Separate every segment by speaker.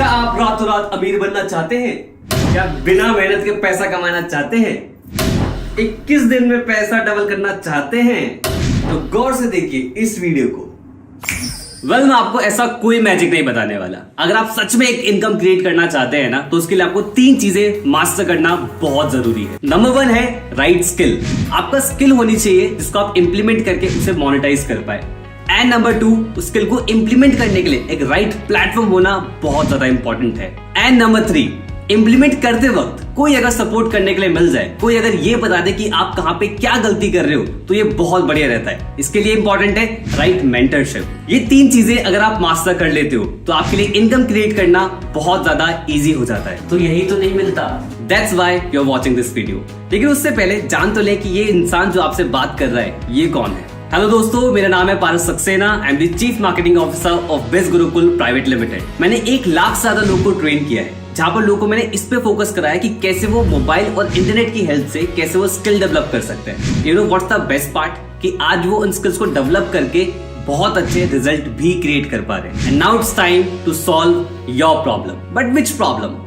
Speaker 1: क्या आप रातों रात अमीर बनना चाहते हैं? क्या बिना मेहनत के पैसा कमाना चाहते हैं? 21 दिन में पैसा डबल करना चाहते हैं? तो गौर से देखिए इस वीडियो को। मैं आपको ऐसा कोई मैजिक नहीं बताने वाला। अगर आप सच में एक इनकम क्रिएट करना चाहते हैं ना, तो उसके लिए आपको 3 चीजें मास्टर करना बहुत जरूरी है। नंबर 1 है राइट स्किल। आपका स्किल होनी चाहिए जिसको आप इंप्लीमेंट करके उसे मोनेटाइज कर पाए। एंड नंबर 2, उस स्किल को इंप्लीमेंट करने के लिए एक राइट प्लेटफॉर्म होना बहुत ज्यादा इंपॉर्टेंट है। एंड नंबर 3, इंप्लीमेंट करते वक्त कोई अगर सपोर्ट करने के लिए मिल जाए, कोई अगर ये बता दे कि आप कहां पे क्या गलती कर रहे हो, तो ये बहुत बढ़िया रहता है। इसके लिए इंपॉर्टेंट है राइट मेंटरशिप। ये 3 चीजें अगर आप मास्टर कर लेते हो तो आपके लिए इनकम क्रिएट करना बहुत ज्यादा इजी हो जाता है। तो यही तो नहीं मिलता, that's why you are watching this video. लेकिन उससे पहले जान तो ले कि ये इंसान जो आपसे बात कर रहा है ये कौन है। हेलो दोस्तों, मेरा नाम है Paras Saxena. I am the chief marketing officer of Biz Gurukul private limited. मैंने 1 लाख से ज्यादा लोगों को ट्रेन किया है, जहां पर लोगों को मैंने इस पे फोकस कराया कि कैसे वो मोबाइल और इंटरनेट की हेल्प से कैसे वो स्किल डेवलप कर सकते हैं। You know what's the best part, कि आज वो उन स्किल्स को डेवलप करके बहुत अच्छे रिजल्ट भी क्रिएट कर पा रहे हैं। And now it's time to solve your problem. But which problem?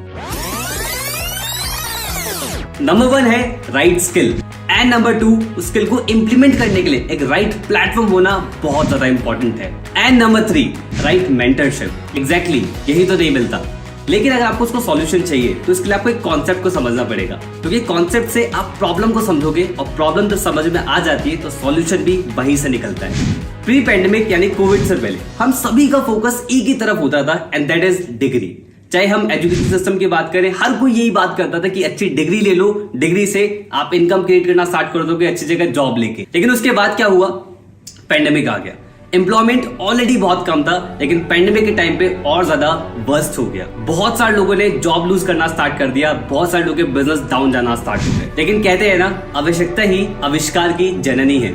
Speaker 1: Number 1 है राइट स्किल। एंड नंबर 2, उस स्किल को इंप्लीमेंट करने के लिए एक राइट प्लेटफॉर्म होना बहुत ज्यादा इंपॉर्टेंट है। And number 3, right mentorship. Exactly, यही तो नहीं मिलता। लेकिन अगर आपको उसको सॉल्यूशन चाहिए तो इसके लिए आपको एक कॉन्सेप्ट को समझना पड़ेगा, क्योंकि कॉन्सेप्ट से आप प्रॉब्लम को समझोगे और प्रॉब्लम जब समझ में आ जाती है तो सॉल्यूशन भी वहीं से निकलता है। प्री पैंडेमिक यानी कोविड से पहले हम सभी का फोकस एक ही तरफ होता था, एंड दैट इज डिग्री। चाहे हम एजुकेशन सिस्टम की बात करें, हर कोई यही बात करता था कि अच्छी डिग्री ले लो, डिग्री से आप इनकम क्रिएट करना स्टार्ट कर दोगे अच्छी जगह जॉब लेके। लेकिन उसके बाद क्या हुआ? पैंडेमिक आ गया। एम्प्लॉयमेंट ऑलरेडी बहुत कम था, लेकिन पैंडेमिक के टाइम पे और ज्यादा वर्स्ट हो गया। बहुत सारे लोगों ने जॉब लूज करना स्टार्ट कर दिया, बहुत सारे लोगों के बिजनेस डाउन जाना स्टार्ट हो गए। लेकिन कहते हैं ना, आवश्यकता ही आविष्कार की जननी है।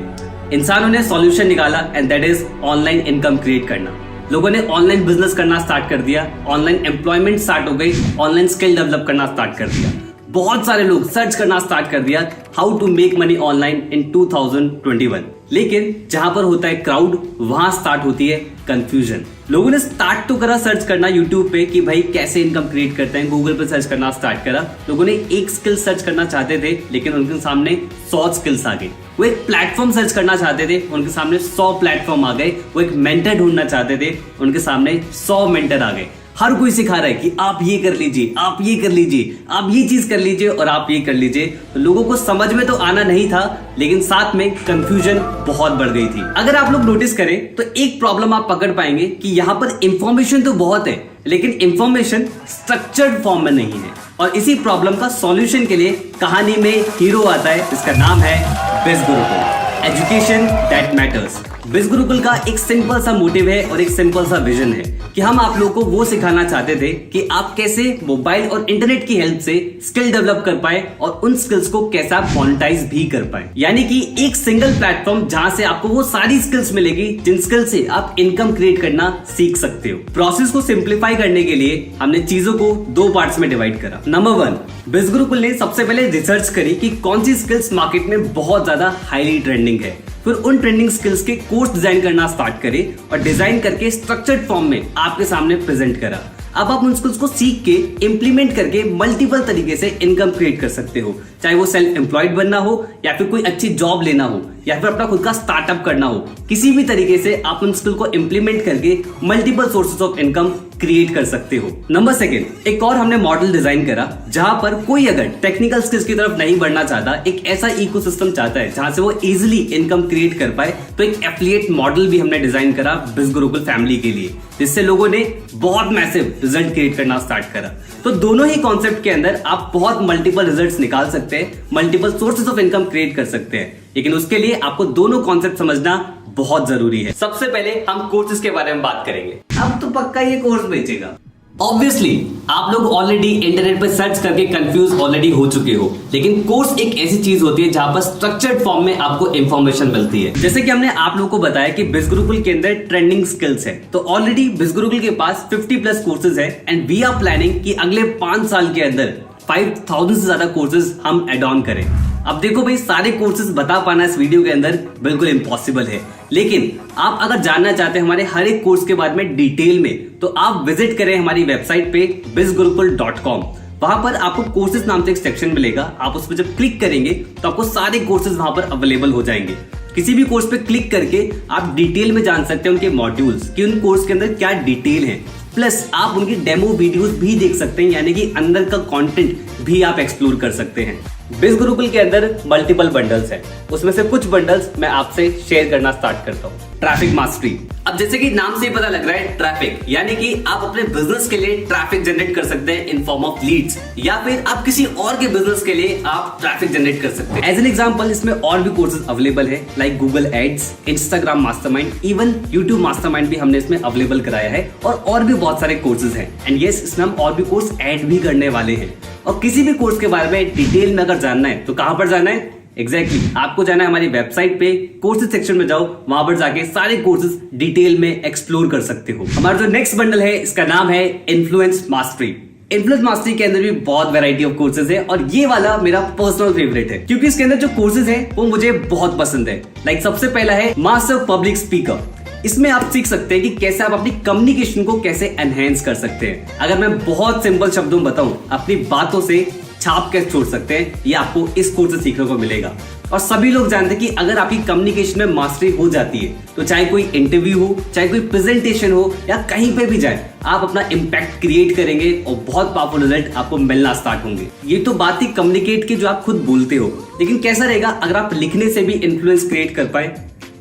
Speaker 1: इंसानों ने सॉल्यूशन निकाला, and that is online income create करना। लोगों ने ऑनलाइन बिजनेस करना स्टार्ट कर दिया, ऑनलाइन एम्प्लॉयमेंट स्टार्ट हो गई, ऑनलाइन स्किल डेवलप करना स्टार्ट कर दिया। बहुत सारे लोग सर्च करना स्टार्ट कर दिया how to make money online in 2021। लेकिन जहां पर होता है क्राउड, वहां स्टार्ट होती है कंफ्यूजन। लोगों ने स्टार्ट तो करा सर्च करना यूट्यूब पे कि भाई कैसे इनकम क्रिएट करते हैं, गूगल पे सर्च करना स्टार्ट करा। लोगों ने एक स्किल सर्च करना चाहते थे, लेकिन उनके सामने 100 स्किल्स आ गई। वो एक प्लेटफॉर्म सर्च करना चाहते थे, उनके सामने 100 प्लेटफॉर्म आ गए। वो एक मेंटर ढूंढना चाहते थे, उनके सामने 100 मेंटर आ गए। हर कोई सिखा रहा है कि आप ये कर लीजिए, आप ये कर लीजिए, आप ये चीज कर लीजिए और आप ये कर लीजिए। तो लोगों को समझ में तो आना नहीं था, लेकिन साथ में कंफ्यूजन बहुत बढ़ गई थी। अगर आप लोग नोटिस करें तो एक प्रॉब्लम आप पकड़ पाएंगे कि यहाँ पर इंफॉर्मेशन तो बहुत है, लेकिन इंफॉर्मेशन स्ट्रक्चर्ड फॉर्म में नहीं है। और इसी प्रॉब्लम का सॉल्यूशन के लिए कहानी में हीरो आता है, जिसका नाम है बिज गुरुकुल, एजुकेशन दैट मैटर्स। बिज गुरुकुल का एक सिंपल सा मोटिव है और एक सिंपल सा विजन है कि हम आप लोगों को वो सिखाना चाहते थे कि आप कैसे मोबाइल और इंटरनेट की हेल्प से स्किल डेवलप कर पाए और उन स्किल्स को कैसे आप मोनेटाइज भी कर पाए। यानी कि एक सिंगल प्लेटफॉर्म जहां से आपको वो सारी स्किल्स मिलेगी जिन स्किल से आप इनकम क्रिएट करना सीख सकते हो। प्रोसेस को सिंप्लीफाई करने के लिए हमने चीजों को 2 पार्ट्स में डिवाइड करा। नंबर 1, बिज गुरुकुल ने सबसे पहले रिसर्च करी कि कौन सी स्किल्स मार्केट में बहुत ज्यादा हाईली ट्रेंडिंग है। फिर उन ट्रेंडिंग स्किल्स के कोर्स डिजाइन करना स्टार्ट करे और डिजाइन करके स्ट्रक्चर्ड फॉर्म में आपके सामने प्रेजेंट करा। अब आप उन स्किल्स को सीख के इंप्लीमेंट करके मल्टीपल तरीके से इनकम क्रिएट कर सकते हो, चाहे वो सेल्फ एम्प्लॉयड बनना हो या फिर कोई अच्छी जॉब लेना हो या फिर अपना खुद का स्टार्टअप करना हो। किसी भी तरीके से आप उन स्किल को इंप्लीमेंट करके multiple sources of income create कर सकते हो। नंबर 2, एक और हमने मॉडल डिजाइन करा जहां पर कोई अगर टेक्निकल स्किल्स की तरफ नहीं बढ़ना चाहता, एक ऐसा इकोसिस्टम चाहता है जहां से वो इजीली इनकम क्रिएट कर पाए, तो एक एफिलिएट मॉडल भी हमने डिजाइन करा बिज गुरुकुल फैमिली के लिए, जिससे लोगों ने बहुत मैसिव रिजल्ट क्रिएट करना स्टार्ट करा। तो दोनों ही कॉन्सेप्ट के अंदर आप बहुत मल्टीपल रिजल्ट्स निकाल सकते हैं, multiple sources of income create कर सकते हैं। लेकिन उसके लिए आपको दोनों कॉन्सेप्ट समझना बहुत जरूरी है। सबसे पहले हम कोर्सेज के बारे में बात करेंगे। अब तो पक्का ये कोर्स बेचेगा। ऑब्वियसली आप लोग ऑलरेडी इंटरनेट पर सर्च करके कंफ्यूज ऑलरेडी हो चुके हो, लेकिन कोर्स एक ऐसी चीज होती है जहां पर स्ट्रक्चर्ड फॉर्म में आपको इंफॉर्मेशन मिलती है। जैसे कि हमने आप लोगों को बताया कि बिज गुरुकुल के अंदर ट्रेंडिंग स्किल्स है, तो ऑलरेडी बिज गुरुकुल के पास 50+ कोर्सेज है, एंड वी आर प्लानिंग कि अगले 5 साल के अंदर 5000 से ज्यादा कोर्सेज हम एड ऑन करें। अब देखो भाई, सारे कोर्सेज बता पाना इस वीडियो के अंदर बिल्कुल इम्पॉसिबल है, लेकिन आप अगर जानना चाहते हैं हमारे हर एक कोर्स के बारे में डिटेल में, तो आप विजिट करें हमारी वेबसाइट पे bizgurukul.com। वहां पर आपको कोर्सेज नाम से एक सेक्शन मिलेगा, आप उस पर जब क्लिक करेंगे तो आपको सारे कोर्सेज वहां पर अवेलेबल हो जाएंगे। किसी भी कोर्स पे क्लिक करके आप डिटेल में जान सकते हैं उनके मॉड्यूल्स कि उन कोर्स के अंदर क्या डिटेल है, प्लस आप उनकी डेमो वीडियोस भी देख सकते हैं, यानी कि अंदर का कंटेंट भी आप एक्सप्लोर कर सकते हैं। बिज गुरुकुल के अंदर मल्टीपल बंडल्स हैं, उसमें से कुछ बंडल्स मैं आपसे शेयर करना स्टार्ट करता हूँ। Traffic mastery. अब जैसे कि नाम से ही पता लग रहा है, ट्रैफिक यानी कि आप अपने बिजनेस के लिए ट्रैफिक जनरेट कर सकते हैं इन फॉर्म ऑफ लीड्स, या फिर आप किसी और के बिजनेस के लिए आप ट्रैफिक जनरेट कर सकते हैं। एज एन एग्जांपल इसमें और भी कोर्सेज अवेलेबल है, like Google ads, Instagram mastermind, even YouTube mastermind भी हमने इसमें अवेलेबल कराया है, और भी बहुत सारे कोर्सेज हैं। एंड यस, इसमें हम और भी कोर्स ऐड भी करने वाले हैं। और किसी भी कोर्स के बारे में डिटेल में अगर जानना है तो कहां पर जाना है? एग्जैक्टली आपको जाना है हमारी वेबसाइट पे, कोर्सेज सेक्शन में जाओ, वहां पर जाके सारे कोर्सेज डिटेल में एक्सप्लोर कर सकते हो। हमारा जो नेक्स्ट बंडल है इसका नाम है इन्फ्लुएंस मास्टरी। इन्फ्लुएंस मास्टरी के अंदर भी बहुत वैरायटी ऑफ कोर्सेज है, और ये वाला मेरा पर्सनल फेवरेट है क्योंकि इसके अंदर जो कोर्सेज है वो मुझे बहुत पसंद है। लाइक सबसे पहला है मास्टर पब्लिक स्पीकर। इसमें आप सीख सकते हैं कि कैसे आप अपनी कम्युनिकेशन को कैसे एनहेंस कर सकते हैं। अगर मैं बहुत सिंपल शब्दों में बताऊं, अपनी बातों से छाप कैसे छोड़ सकते हैं, ये आपको इस कोर्स से सीखने को मिलेगा। और सभी लोग जानते हैं कि अगर आपकी कम्युनिकेशन में मास्टरी हो जाती है तो चाहे कोई इंटरव्यू हो, चाहे कोई प्रेजेंटेशन हो, या कहीं पे भी जाए, आप अपना इम्पैक्ट क्रिएट करेंगे और बहुत पावरफुल रिजल्ट आपको मिलना स्टार्ट होंगे। ये तो बात ही कम्युनिकेट की जो आप खुद बोलते हो, लेकिन कैसा रहेगा अगर आप लिखने से भी इन्फ्लुएंस क्रिएट कर पाए?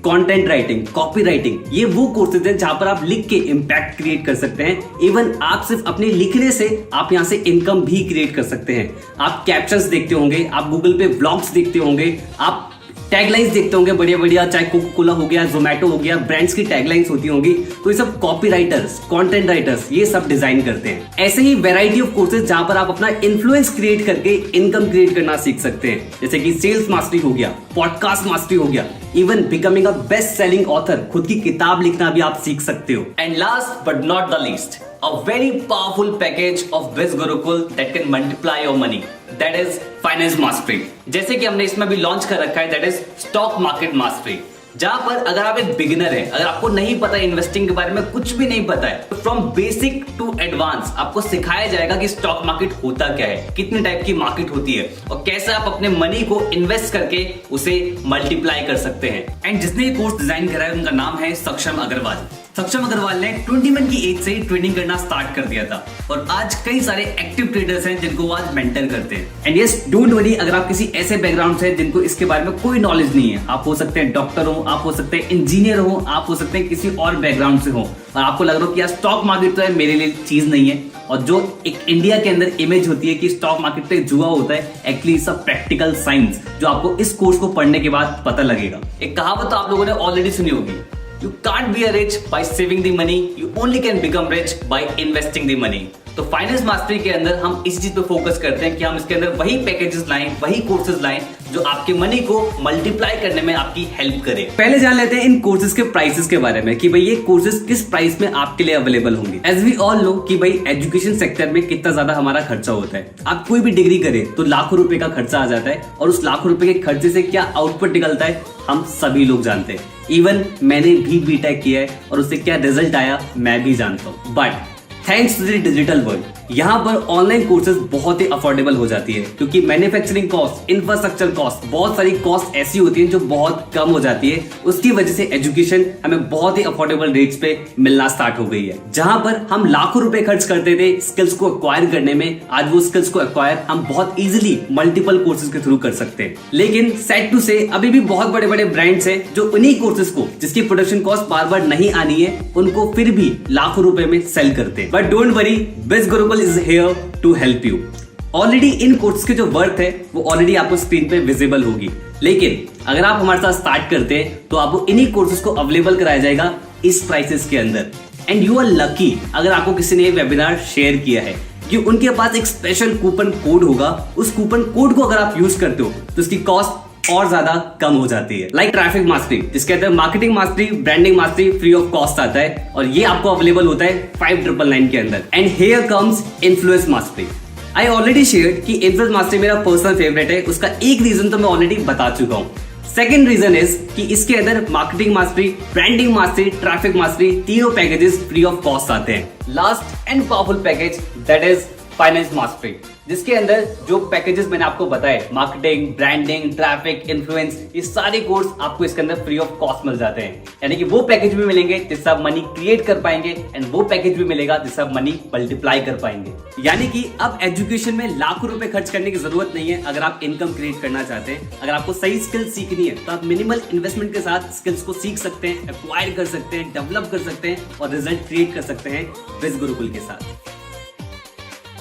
Speaker 1: कंटेंट राइटिंग, कॉपी राइटिंग, ये वो कोर्सेज हैं जहां पर आप लिख के इम्पैक्ट क्रिएट कर सकते हैं। इवन आप सिर्फ अपने लिखने से आप यहां से इनकम भी क्रिएट कर सकते हैं। आप कैप्शंस देखते होंगे, आप गूगल पे व्लॉग्स देखते होंगे, आप टैगलाइंस देखते होंगे बढ़िया बढ़िया, चाहे कोका कोला हो गया, जोमेटो हो गया, ब्रांड्स की टैगलाइंस होती होंगी। तो ये सब कॉपी राइटर्स, कंटेंट राइटर्स ये सब डिजाइन करते हैं। ऐसे ही वैरायटी ऑफ कोर्सेज जहां पर आप अपना इन्फ्लुएंस क्रिएट करके इनकम क्रिएट करना सीख सकते हैं, जैसे कि सेल्स मास्टरी हो गया, पॉडकास्ट मास्टरी हो गया, even becoming a best selling author, खुद की किताब लिखना भी आप सीख सकते हो। And last but not the least, a very powerful package of Biz Gurukul that can multiply your money, that is finance mastery। जैसे कि हमने इसमें भी लॉन्च कर रखा है, that is stock market mastery, जहां पर अगर आप एक बिगिनर है, अगर आपको नहीं पता इन्वेस्टिंग के बारे में, कुछ भी नहीं पता है, तो फ्रॉम बेसिक टू एडवांस आपको सिखाया जाएगा कि स्टॉक मार्केट होता क्या है, कितने टाइप की मार्केट होती है, और कैसे आप अपने मनी को इन्वेस्ट करके उसे मल्टीप्लाई कर सकते हैं। एंड जिसने ये कोर्स डिजाइन करा है उनका नाम है सक्षम अग्रवाल। सक्षम अग्रवाल ने 21 की एज से ही ट्रेडिंग करना स्टार्ट कर दिया था, और आज कई सारे एक्टिव ट्रेडर्स हैं जिनको वो आज मेंटर करते हैं। एंड यस, डोंट वरी, अगर आप किसी ऐसे बैकग्राउंड से जिनको इसके बारे में कोई नॉलेज नहीं है, आप हो सकते हैं डॉक्टर हो, आप हो सकते हैं इंजीनियर हो, आप हो सकते हैं किसी और बैकग्राउंड से हो, और आपको लग रहा हो कि यार स्टॉक मार्केट तो है मेरे लिए चीज नहीं है, और जो एक इंडिया के अंदर इमेज होती है कि स्टॉक मार्केट पे जुआ होता है, एक्चुअली सब प्रैक्टिकल साइंस जो आपको इस कोर्स को पढ़ने के बाद पता लगेगा। एक कहावत तो आप लोगों ने ऑलरेडी सुनी होगी, You can't be a rich by saving the money, you only can become rich by investing the money। तो फाइनेंस मास्टरी के अंदर हम इसी चीज पे फोकस करते हैं कि हम इसके अंदर वही पैकेजेस लाएं, वही कोर्सेज लाएं जो आपके मनी को मल्टीप्लाई करने में आपकी हेल्प करे। पहले जान लेते हैं इन कोर्सेज के प्राइसेस के बारे में कि भाई ये कोर्सेज किस प्राइस में आपके लिए अवेलेबल होंगे। एज वी ऑल नो कि भाई एजुकेशन सेक्टर में कितना ज्यादा हमारा खर्चा होता है। आप कोई भी डिग्री करें तो लाखों रुपए का खर्चा आ जाता है, और उस लाखों रुपए के खर्चे से क्या आउटपुट निकलता है हम सभी लोग जानते हैं। इवन मैंने भी बीटेक किया है और उससे क्या रिजल्ट आया मैं भी जानता हूँ। But thanks to the digital world, यहाँ पर ऑनलाइन कोर्सेज बहुत ही अफोर्डेबल हो जाती है, क्योंकि मैन्युफैक्चरिंग कॉस्ट, इंफ्रास्ट्रक्चर कॉस्ट, बहुत सारी कॉस्ट ऐसी होती है जो बहुत कम हो जाती है। उसकी वजह से एजुकेशन हमें बहुत ही अफोर्डेबल रेट्स पे मिलना स्टार्ट हो गई है। जहां पर हम लाखों रुपए खर्च करते थे स्किल्स को एक्वायर करने में, आज वो स्किल्स को एक्वायर हम बहुत इजीली मल्टीपल कोर्सेज के थ्रू कर सकते हैं। लेकिन सैड टू से अभी भी बहुत बड़े बड़े ब्रांड्स हैं जो उन्हीं कोर्सेज को, जिसकी प्रोडक्शन कॉस्ट बार बार नहीं आनी है, उनको फिर भी लाखों रुपए में सेल करते हैं। बट डोंट वरी, बिज Gurukul is here to help you। Already in course के जो वर्थ है वो ऑलरेडी आपको स्क्रीन पे विजिबल होगी, लेकिन अगर आप हमारे साथ स्टार्ट करते हैं तो आपको इन्हीं कोर्सेज को अवेलेबल कराया जाएगा इस प्राइसेस के अंदर। एंड यू आर लकी अगर आपको किसी ने ये वेबिनार शेयर किया है, कि उनके पास एक स्पेशल कूपन कोड होगा। उस कूपन कोड को अगर आप यूज करते हो तो उसकी कॉस्ट और ज्यादा कम हो जाती है। लाइक ट्रैफिक मास्टरी, जिसके अंदर marketing mastery, branding mastery free of cost आता है, और ये आपको अवेलेबल होता है 5999 के अंदर। And here comes influence mastery. I already shared कि इन्फ्लुएंस मास्टरी मेरा पर्सनल फेवरेट है। उसका एक रीजन तो मैं ऑलरेडी बता चुका हूँ। सेकेंड रीजन इज कि इसके अंदर marketing mastery, branding mastery, traffic mastery तीनों पैकेजेस फ्री ऑफ कॉस्ट आते हैं। Last and powerful package that is finance mastery, जिसके अंदर जो पैकेजेस मैंने आपको बताए, मार्केटिंग, ब्रांडिंग, ट्रैफिक, इन्फ्लुएंस, ये सारे कोर्स आपको इसके अंदर फ्री ऑफ कॉस्ट मिल जाते हैं। यानी कि वो पैकेज भी मिलेंगे जिससे आप मनी क्रिएट कर पाएंगे एंड वो पैकेज भी मिलेगा जिससे आप मनी मल्टीप्लाई कर पाएंगे। यानी कि अब एजुकेशन में लाखों रुपए खर्च करने की जरूरत नहीं है अगर आप इनकम क्रिएट करना चाहते हैं। अगर आपको सही स्किल्स सीखनी है तो आप मिनिमल इन्वेस्टमेंट के साथ स्किल्स को सीख सकते हैं, एक्वायर कर सकते हैं, डेवलप कर सकते हैं और रिजल्ट क्रिएट कर सकते हैं बिज गुरुकुल के साथ।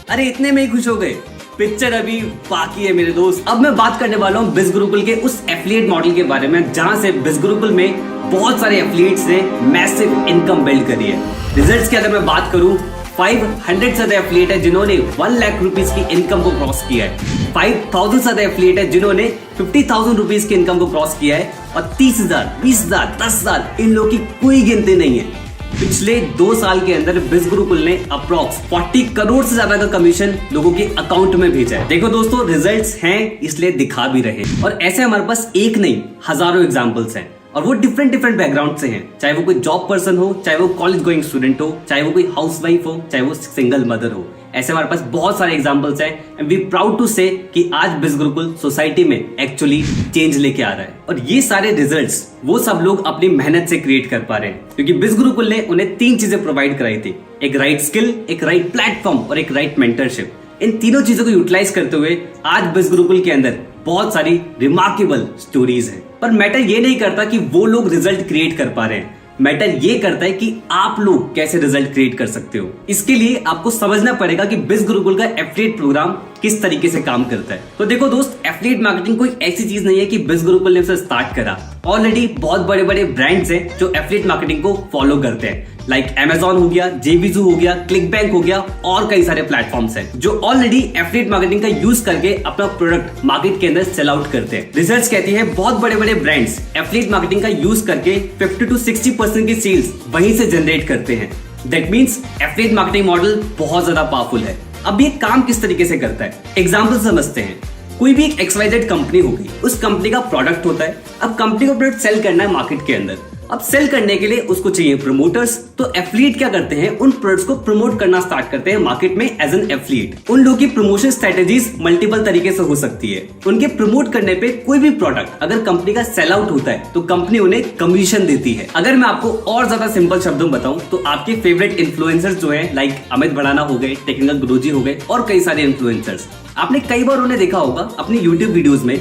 Speaker 1: अरे इतने में ही खुश हो गए? पिक्चर अभी बाकी है मेरे दोस्त। अब मैं बात करने वाला हूँ बिज गुरुकुल के उस एफिलिएट मॉडल के बारे में जहां से बिज गुरुकुल में बहुत सारे एफिलिएट्स ने मैसिव इनकम बिल्ड करी है। रिजल्ट्स की अगर मैं बात करूं, 500 से ज्यादा एफिलिएट है जिन्होंने 1 लाख रुपीस की इनकम को क्रॉस किया है। 5000 से ज्यादा एफिलिएट है जिन्होंने 50,000 रुपीस की इनकम को क्रॉस किया है और 30,000, 20,000, 10,000 इन लोगों की कोई गिनती नहीं है। पिछले 2 साल के अंदर बिज गुरुकुल ने अप्रॉक्स 40 करोड़ से ज्यादा का कमीशन लोगों के अकाउंट में भेजा है। देखो दोस्तों, रिजल्ट्स हैं इसलिए दिखा भी रहे और ऐसे हमारे पास एक नहीं हजारों एग्जांपल्स हैं और वो डिफरेंट बैकग्राउंड से हैं। चाहे वो कोई जॉब पर्सन हो, चाहे वो कॉलेज गोइंग स्टूडेंट हो, चाहे वो कोई हाउसवाइफ हो, चाहे वो सिंगल मदर हो। ऐसे हमारे पास बहुत सारे एग्जांपल्स हैं एंड वी प्राउड टू से कि आज बिज गुरुकुल सोसाइटी में एक्चुअली चेंज लेके आ रहा है। और ये सारे रिजल्ट्स वो सब लोग अपनी मेहनत से क्रिएट कर पा रहे हैं क्योंकि बिज गुरुकुल ने उन्हें 3 चीजें प्रोवाइड कराई थी, एक राइट स्किल, एक राइट प्लेटफॉर्म और एक राइट मेंटरशिप। इन तीनों चीजों को यूटिलाइज करते हुए आज बिज गुरुकुल के अंदर बहुत सारी रिमार्केबल स्टोरीज हैं। पर मैटर ये नहीं करता कि वो लोग रिजल्ट क्रिएट कर पा रहे हैं, मैटर ये करता है कि आप लोग कैसे रिजल्ट क्रिएट कर सकते हो। इसके लिए आपको समझना पड़ेगा कि बिज गुरुकुल का एफिलिएट प्रोग्राम किस तरीके से काम करता है। तो देखो दोस्त, एफिलिएट मार्केटिंग कोई ऐसी चीज नहीं है कि बिज गुरुकुल ने उसे स्टार्ट करा। ऑलरेडी बहुत बड़े बड़े ब्रांड्स हैं जो एफिलिएट मार्केटिंग को फॉलो करते हैं, लाइक Amazon हो गया, जेबीजू हो गया, क्लिकबैंक हो गया और कई सारे प्लेटफॉर्म्स हैं जो ऑलरेडी एफिलिएट मार्केटिंग का यूज करके अपना प्रोडक्ट मार्केट के अंदर सेल आउट करते हैं। रिसर्च कहती है बहुत बड़े बड़े ब्रांड्स एफिलिएट मार्केटिंग का यूज करके 50 to 60% की सेल्स वहीं से जनरेट करते हैं। That means affiliate marketing model बहुत ज्यादा पावरफुल है। अब ये काम किस तरीके से करता है, एग्जाम्पल समझते हैं। कोई भी एक XYZ कंपनी होगी, उस कंपनी का प्रोडक्ट होता है। अब कंपनी को प्रोडक्ट सेल करना है मार्केट के अंदर। अब सेल करने के लिए उसको चाहिए प्रमोटर्स। तो एफिलिएट क्या करते हैं, उन प्रोडक्ट्स को प्रमोट करना स्टार्ट करते हैं मार्केट में एज एन एफिलिएट। उन लोगों की प्रमोशन स्ट्रेटेजीज मल्टीपल तरीके से हो सकती है। उनके प्रमोट करने पे कोई भी प्रोडक्ट अगर कंपनी का सेल आउट होता है तो कंपनी उन्हें कमीशन देती है। अगर मैं आपको और ज्यादा सिंपल शब्दों में बताऊं तो आपके फेवरेट इन्फ्लुएंसर्स जो है लाइक अमित भड़ाना हो गए, टेक्निकल गुरुजी हो गए और कई सारे इन्फ्लुएंसर्स, आपने कई बार उन्हें देखा होगा अपनी यूट्यूब वीडियोज में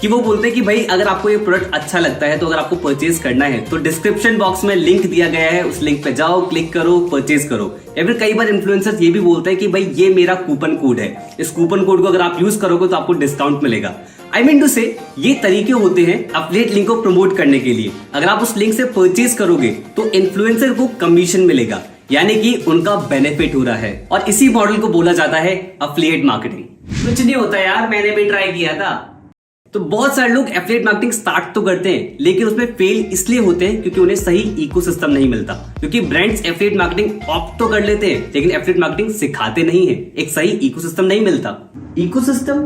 Speaker 1: कि वो बोलते हैं कि भाई अगर आपको ये प्रोडक्ट अच्छा लगता है तो अगर आपको परचेज करना है तो डिस्क्रिप्शन बॉक्स में लिंक दिया गया है, उस लिंक पे जाओ, क्लिक करो, परचेज करो। या फिर कई बार इन्फ्लुएंसर्स ये भी बोलते हैं कि भाई ये मेरा कूपन कोड है, इस कूपन कोड को अगर आप यूज करोगे तो आपको डिस्काउंट मिलेगा। आई मीन टू से ये तरीके होते हैं एफिलिएट लिंक को प्रमोट करने के लिए। अगर आप उस लिंक से परचेज करोगे तो इन्फ्लुएंसर को कमीशन मिलेगा, यानी कि उनका बेनिफिट हो रहा है और इसी मॉडल को बोला जाता है एफिलिएट मार्केटिंग। कुछ नहीं होता यार, मैंने भी ट्राई किया था। तो बहुत सारे लोग एफिलिएट मार्केटिंग स्टार्ट तो करते हैं लेकिन उसमें फेल इसलिए होते हैं क्योंकि उन्हें सही इकोसिस्टम नहीं मिलता। क्योंकि ब्रांड्स एफिलिएट मार्केटिंग ऑप्ट तो कर लेते हैं लेकिन एफिलिएट मार्केटिंग सिखाते नहीं है, एक सही इकोसिस्टम नहीं मिलता। इकोसिस्टम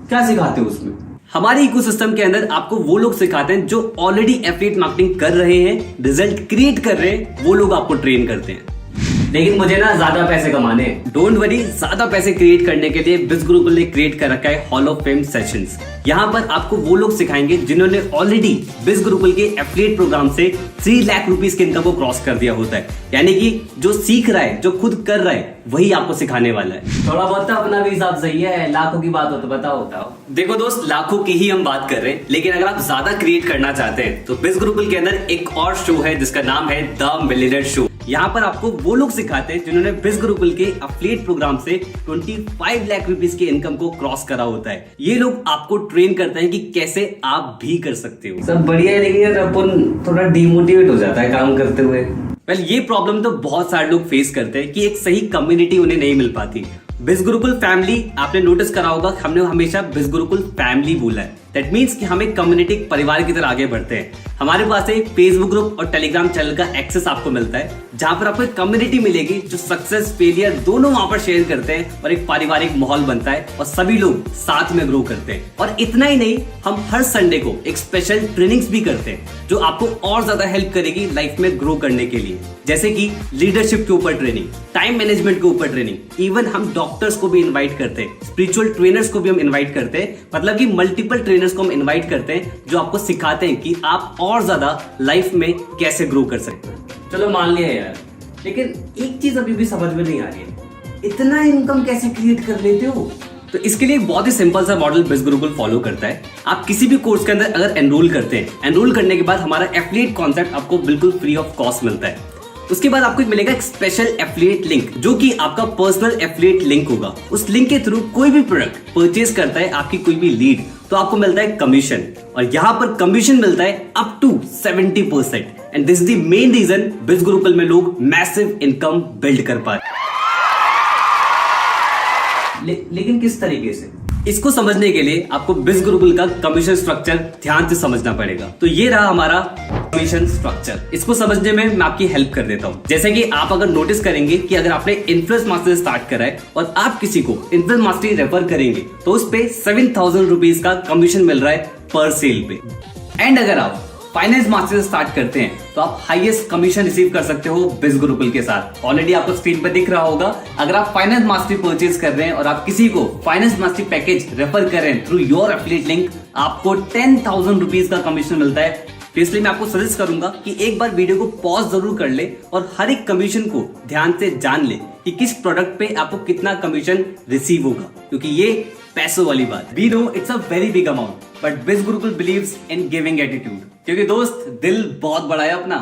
Speaker 1: क्या सिखाते हो उसमें? हमारे इकोसिस्टम के अंदर आपको वो लोग सिखाते हैं जो ऑलरेडी एफिलिएट मार्केटिंग कर रहे हैं, रिजल्ट क्रिएट कर रहे हैं, वो लोग आपको ट्रेन करते हैं। लेकिन मुझे ना ज्यादा पैसे कमाने हैं। डोंट वरी, ज्यादा पैसे क्रिएट करने के लिए बिज गुरुकुल ने क्रिएट कर रखा है हॉल ऑफ फेम सेशंस। यहाँ पर आपको वो लोग सिखाएंगे जिन्होंने ऑलरेडी बिज गुरुकुल के एफिलिएट प्रोग्राम से 3 लाख रुपीस की इनकम को क्रॉस कर दिया होता है। यानी कि जो सीख रहा है, जो खुद कर रहा है, वही आपको सिखाने वाला है। थोड़ा बहुत अपना भी हिसाब सही है, लाखों की बात हो तो बताओ। देखो दोस्त, लाखों की ही हम बात कर रहे हैं, लेकिन अगर आप ज्यादा क्रिएट करना चाहते हैं तो बिज गुरुकुल के अंदर एक और शो है जिसका नाम है द मिलियनेयर शो। यहाँ पर आपको वो लोग सिखाते हैं जिन्होंने बिज गुरुकुल के एफिलिएट प्रोग्राम से 25 लाख रुपीस की इनकम को क्रॉस करा होता है। ये लोग आपको ट्रेन करते हैं कि कैसे आप भी कर सकते हो। सब बढ़िया है लेकिन यार अपन थोड़ा डिमोटिवेट हो जाता है काम करते हुए। वेल, ये प्रॉब्लम तो बहुत सारे लोग फेस करते हैं कि एक सही कम्युनिटी उन्हें नहीं मिल पाती। बिज गुरुकुल फैमिली, आपने नोटिस करा होगा, हमने हमेशा बिज गुरुकुल फैमिली बोला है। दैट मीन्स कि हम एक कम्युनिटी परिवार की तरह आगे बढ़ते हैं। हमारे पास एक फेसबुक ग्रुप और टेलीग्राम चैनल का एक्सेस आपको मिलता है, जहां पर आपको एक कम्युनिटी मिलेगी जो सक्सेस फेलियर दोनों वहां पर शेयर करते हैं और एक पारिवारिक माहौल बनता है और सभी लोग साथ में ग्रो करते हैं। और इतना ही नहीं, हम हर संडे को एक स्पेशल ट्रेनिंग्स भी करते हैं जो आपको और ज्यादा हेल्प करेगी लाइफ में ग्रो करने के लिए, जैसे कि लीडरशिप के ऊपर ट्रेनिंग, टाइम मैनेजमेंट के ऊपर ट्रेनिंग, इवन हम डॉक्टर्स को भी इनवाइट करते हैं, स्पिरिचुअल ट्रेनर्स को भी हम इनवाइट करते हैं, मतलब कि मल्टीपल ट्रेनर्स को हम इनवाइट करते हैं जो आपको सिखाते हैं कि आप और ज्यादा लाइफ में कैसे ग्रो कर सकते हैं। चलो मान लिया यार, लेकिन एक चीज अभी भी समझ में नहीं आ रही है, इतना इनकम कैसे क्रिएट कर लेते हो? तो इसके लिए बहुत ही सिंपल सा मॉडल बिज गुरुकुल फॉलो करता है। आप किसी भी कोर्स के अंदर अगर एनरोल करते हैं, एनरोल करने के बाद हमारा एफिलिएट कॉन्सेप्ट आपको बिल्कुल फ्री ऑफ कॉस्ट मिलता है। उसके बाद आपको मिलेगा एक स्पेशल एफिलिएट लिंक, जो कि आपका पर्सनल एफिलिएट लिंक होगा। उस लिंक के थ्रू कोई भी प्रोडक्ट परचेज करता है आपकी कोई भी लीड, तो आपको मिलता है कमीशन, और यहाँ पर कमीशन मिलता है up to 70%। And this is the main reason biz Gurukul में लोग मैसिव इनकम बिल्ड कर पा रहे। लेकिन किस तरीके से? इसको समझने के लिए आपको बिज गुरुकुल का कमीशन स्ट्रक्चर ध्यान से समझना पड़ेगा। तो ये रहा हमारा कमीशन स्ट्रक्चर। इसको समझने में मैं आपकी हेल्प कर देता हूँ। जैसे कि आप अगर नोटिस करेंगे कि अगर आपने इन्फ्लुएंस मास्टर स्टार्ट करा है और आप किसी को इन्फ्लुएंस मास्टरी रेफर करेंगे तो उस पे 7,000 रुपीज का कमीशन मिल रहा है पर सेल पे। एंड अगर आप फाइनेंस मास्टर स्टार्ट करते हैं तो आप हाईएस्ट कमीशन रिसीव कर सकते हो बिज गुरुकुल के साथ। ऑलरेडी आपको स्क्रीन पर दिख रहा होगा, अगर आप फाइनेंस मास्टरी परचेज कर रहे हैं और आप किसी को फाइनेंस मास्टरी पैकेज रेफर कर रहे हैं थ्रू योर एफिलिएट लिंक, आपको 10,000 रुपीज का कमीशन मिलता है। तो इसलिए मैं आपको सजेस्ट करूंगा कि एक बार वीडियो को पॉज जरूर कर ले और हर एक कमीशन को ध्यान से जान ले कि किस प्रोडक्ट पे आपको कितना कमीशन रिसीव होगा, क्योंकि ये पैसों वाली बात। We know it's a very big amount, but Biz Gurukul believes in giving attitude, क्योंकि दोस्त दिल बहुत बड़ा है अपना।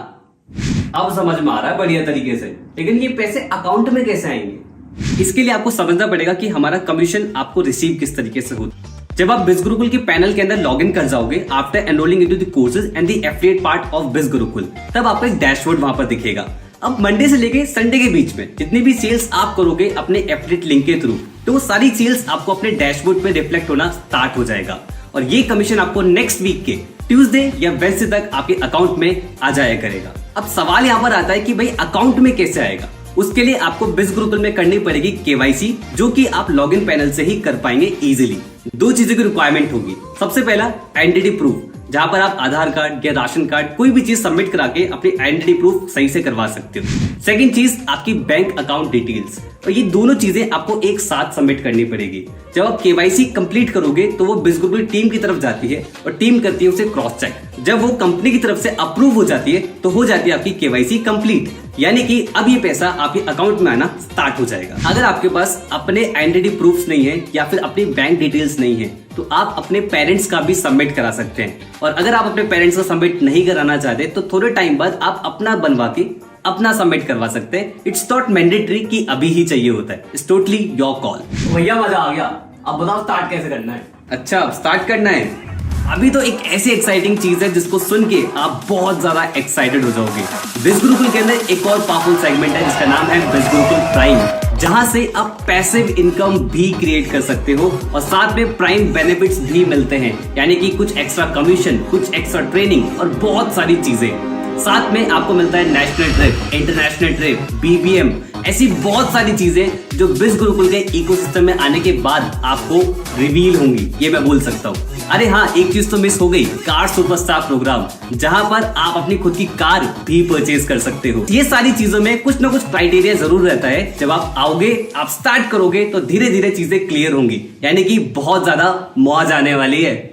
Speaker 1: अब समझ में आ रहा है बढ़िया तरीके से, लेकिन ये पैसे अकाउंट में कैसे आएंगे? इसके लिए आपको समझना पड़ेगा कि हमारा कमीशन आपको रिसीव किस तरीके से होता है। जब आप बिज गुरुकुल के पैनल के अंदर लॉग इन कर जाओगे after enrolling into the courses and the affiliate part of Biz Gurukul, तब आपको एक डैशबोर्ड वहां पर दिखेगा। अब मंडे से लेके संडे के बीच में जितनी भी सेल्स आप करोगे अपने एफिलिएट लिंक के थ्रू, तो वो सारी सेल्स आपको अपने डैशबोर्ड पे रिफ्लेक्ट होना स्टार्ट हो जाएगा और ये कमीशन आपको नेक्स्ट वीक के ट्यूसडे या वेडनेसडे तक आपके अकाउंट में आ जाया करेगा। अब सवाल यहाँ पर आता है कि भाई अकाउंट में कैसे आएगा? उसके लिए आपको बिज गुरुकुल में करनी पड़ेगी केवाईसी, जो कि आप लॉगिन पैनल से ही कर पाएंगे इजीली। दो चीजों की रिक्वायरमेंट होगी। सबसे पहला आइडेंटिटी प्रूफ, जहां पर आप आधार कार्ड या राशन कार्ड कोई भी चीज सबमिट करा के अपनी आइडेंटिटी प्रूफ सही से करवा सकते हो। सेकंड चीज आपकी बैंक अकाउंट डिटेल्स, और ये दोनों चीजें आपको एक साथ सबमिट करनी पड़ेगी। जब आप केवाईसी कंप्लीट करोगे तो वो बिज गुरुकुल टीम की तरफ जाती है और टीम करती है उसे क्रॉस चेक। जब वो कंपनी की तरफ से अप्रूव हो जाती है तो हो जाती है आपकी केवाईसी कंप्लीट, यानी कि अब ये पैसा आपके अकाउंट में आना स्टार्ट हो जाएगा। अगर आपके पास अपने आइडेंटिटी प्रूफ्स नहीं है या फिर अपनी बैंक डिटेल्स नहीं है तो आप अपने पेरेंट्स का भी सबमिट करा सकते हैं। और अगर आप अपने पेरेंट्स का सबमिट नहीं कराना चाहते तो थोड़े टाइम बाद आप अपना बनवा के अपना सबमिट करवा सकते हैं। इट्स नॉट मैंडेटरी कि अभी ही चाहिए होता है, इट्स टोटली योर कॉल। भैया मजा आ गया, अब बताओ स्टार्ट कैसे करना है? अच्छा स्टार्ट करना है। अभी तो एक ऐसी एक्साइटिंग चीज है जिसको सुन के आप बहुत ज्यादा एक्साइटेड हो जाओगे। बिज गुरुकुल के अंदर एक और पावरफुल सेगमेंट है जिसका नाम है बिज गुरुकुल प्राइम, जहां से आप पैसिव इनकम भी क्रिएट कर सकते हो और साथ में प्राइम बेनिफिट्स भी मिलते हैं, यानी कि कुछ एक्स्ट्रा कमीशन, कुछ एक्स्ट्रा ट्रेनिंग और बहुत सारी चीजें। साथ में आपको मिलता है national trip, international trip, BBM, ऐसी बहुत सारी चीजें जो बिज गुरुकुल के इकोसिस्टम में आने के बाद आपको रिवील होंगी, ये मैं बोल सकता हूँ। अरे हाँ, एक चीज तो मिस हो गई, कार सुपरस्टार प्रोग्राम, जहां पर आप अपनी खुद की कार भी परचेज कर सकते हो। ये सारी चीजों में कुछ ना कुछ क्राइटेरिया जरूर रहता है। जब आप आओगे, आप स्टार्ट करोगे तो धीरे धीरे चीजें क्लियर होंगी, यानी कि बहुत ज्यादा मौज आने वाली है।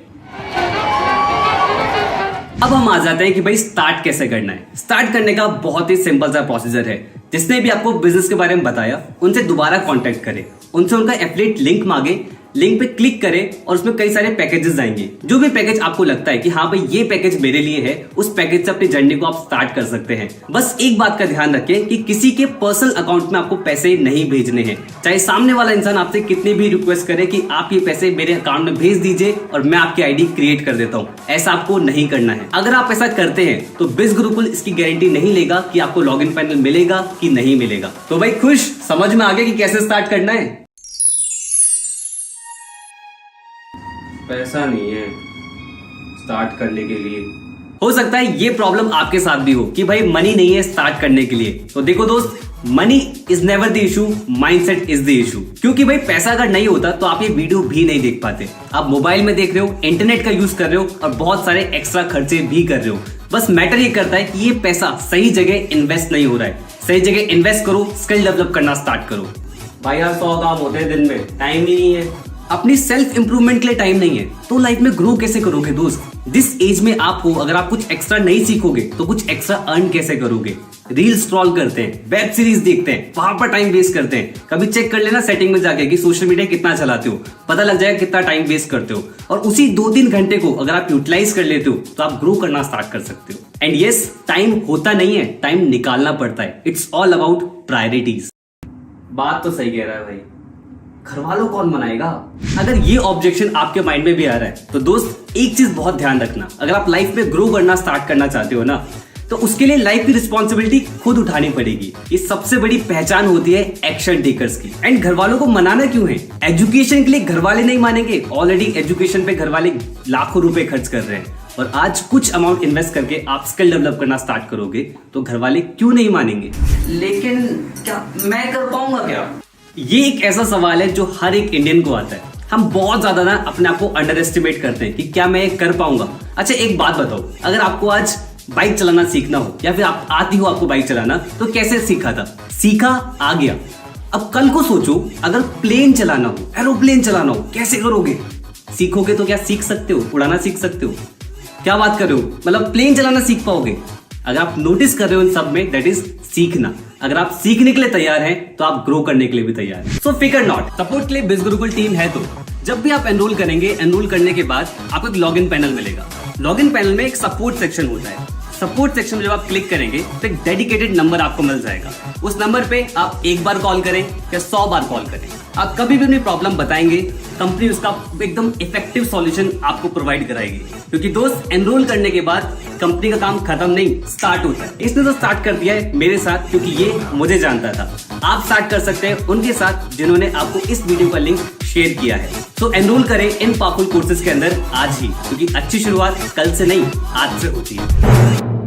Speaker 1: अब हम आ जाते हैं कि भाई स्टार्ट कैसे करना है। स्टार्ट करने का बहुत ही सिंपल सा प्रोसीजर है। जिसने भी आपको बिजनेस के बारे में बताया उनसे दोबारा कांटेक्ट करें, उनसे उनका एफिलिएट लिंक मांगे, लिंक पे क्लिक करें और उसमें कई सारे पैकेजेस आएंगे। जो भी पैकेज आपको लगता है कि हाँ भाई ये पैकेज मेरे लिए है, उस पैकेज से अपनी जर्नी को आप स्टार्ट कर सकते हैं। बस एक बात का ध्यान रखें कि किसी के पर्सनल अकाउंट में आपको पैसे नहीं भेजने हैं। चाहे सामने वाला इंसान आपसे कितनी भी रिक्वेस्ट करे कि आप ये पैसे मेरे अकाउंट में भेज दीजिए और मैं आपकी आईडी क्रिएट कर देता हूँ, ऐसा आपको नहीं करना है। अगर आप ऐसा करते हैं तो बिज गुरुकुल इसकी गारंटी नहीं लेगा कि आपको लॉगिन पैनल मिलेगा कि नहीं मिलेगा। तो भाई खुश, समझ में आ गया कि कैसे स्टार्ट करना है? पैसा नहीं है स्टार्ट करने के लिए। हो सकता है ये प्रॉब्लम आपके साथ भी हो कि भाई मनी नहीं है स्टार्ट करने के लिए। तो देखो दोस्त, money is never the issue, mindset is the issue. क्योंकि भाई पैसा अगर नहीं होता तो आप ये वीडियो भी नहीं देख पाते। आप मोबाइल में देख रहे हो, इंटरनेट का यूज कर रहे हो और बहुत सारे एक्स्ट्रा खर्चे भी कर रहे हो। बस मैटर ये करता है कि ये पैसा सही जगह इन्वेस्ट नहीं हो रहा है। सही जगह इन्वेस्ट करो, स्किल डेवलप करना स्टार्ट करो। भाई यार 100 काम होते हैं दिन में, टाइम ही नहीं है। अपनी सेल्फ इंप्रूवमेंट के लिए टाइम नहीं है तो लाइफ में ग्रो कैसे करोगे दोस्त? दिस एज में आप हो, अगर आप कुछ एक्स्ट्रा नहीं सीखोगे तो कुछ एक्स्ट्रा अर्न कैसे करोगे? रील स्क्रॉल करते हैं, वेब सीरीज देखते हैं, वहां पर टाइम वेस्ट करते हैं। कभी चेक कर लेना सेटिंग में जाके कि सोशल मीडिया कितना चलाते हो, पता लग जाएगा कितना टाइम वेस्ट करते हो। और उसी 2-3 घंटे को अगर आप यूटिलाइज कर लेते हो तो आप ग्रो करना स्टार्ट कर सकते हो। एंड यस, टाइम होता नहीं है, टाइम निकालना पड़ता है। It's all about priorities. बात तो सही कह रहा है भाई, घर वालों कौन मनाएगा? अगर ये ऑब्जेक्शन आपके माइंड में भी आ रहा है तो दोस्त एक चीज बहुत ध्यान रखना, अगर आप लाइफ में ग्रो करना स्टार्ट करना चाहते हो ना तो उसके लिए लाइफ की रिस्पॉन्सिबिलिटी खुद उठानी पड़ेगी। ये सबसे बड़ी पहचान होती है एक्शन टेकर्स की। एंड घर वालों को मनाना क्यों है? एजुकेशन के लिए घर वाले नहीं मानेंगे, ऑलरेडी एजुकेशन पे घर वाले लाखों रुपए खर्च कर रहे हैं। और आज कुछ अमाउंट इन्वेस्ट करके आप स्किल डेवलप करना स्टार्ट करोगे तो घर वाले क्यों नहीं मानेंगे? लेकिन क्या मैं कर पाऊंगा क्या? ये एक ऐसा सवाल है जो हर एक इंडियन को आता है। हम बहुत ज्यादा ना अपने आप को अंडर एस्टिमेट करते हैं कि क्या मैं ये कर पाऊंगा। अच्छा एक बात बताओ, अगर आपको आज बाइक चलाना सीखना हो या फिर आप आती हो आपको बाइक चलाना, तो कैसे सीखा था? सीखा, आ गया। अब कल को सोचो अगर प्लेन चलाना हो, एरोप्लेन चलाना हो, कैसे करोगे? सीखोगे तो क्या सीख सकते हो? उड़ाना सीख सकते हो? क्या बात कर रहे हो? मतलब प्लेन चलाना सीख पाओगे? अगर आप नोटिस कर रहे हो इन सब में, दैट इज सीखना। अगर आप सीखने के लिए तैयार हैं तो आप ग्रो करने के लिए भी तैयार हैं। सो फिकर नॉट, सपोर्ट के लिए बिज गुरुकुल टीम है। तो जब भी आप एनरोल करेंगे, एनरोल करने के बाद आपको एक लॉगिन पैनल मिलेगा। लॉगिन पैनल में एक सपोर्ट सेक्शन होता है। सपोर्ट सेक्शन में जब आप क्लिक करेंगे तो एक डेडिकेटेड नंबर आपको मिल जाएगा। उस नंबर पे आप एक बार कॉल करें या 100 बार कॉल करें, आप कभी भी अपनी प्रॉब्लम बताएंगे, कंपनी उसका एकदम इफेक्टिव सॉल्यूशन आपको प्रोवाइड कराएगी। क्योंकि दोस्त, एनरोल करने के बाद कंपनी का काम खत्म नहीं, स्टार्ट होता है। इसने तो स्टार्ट कर दिया है मेरे साथ, क्योंकि ये मुझे जानता था। आप स्टार्ट कर सकते हैं उनके साथ जिन्होंने आपको इस वीडियो का लिंक शेयर किया है। तो एनरोल करें इन पावरफुल कोर्सेज के अंदर आज ही, क्योंकि अच्छी शुरुआत कल से नहीं आज से होती है।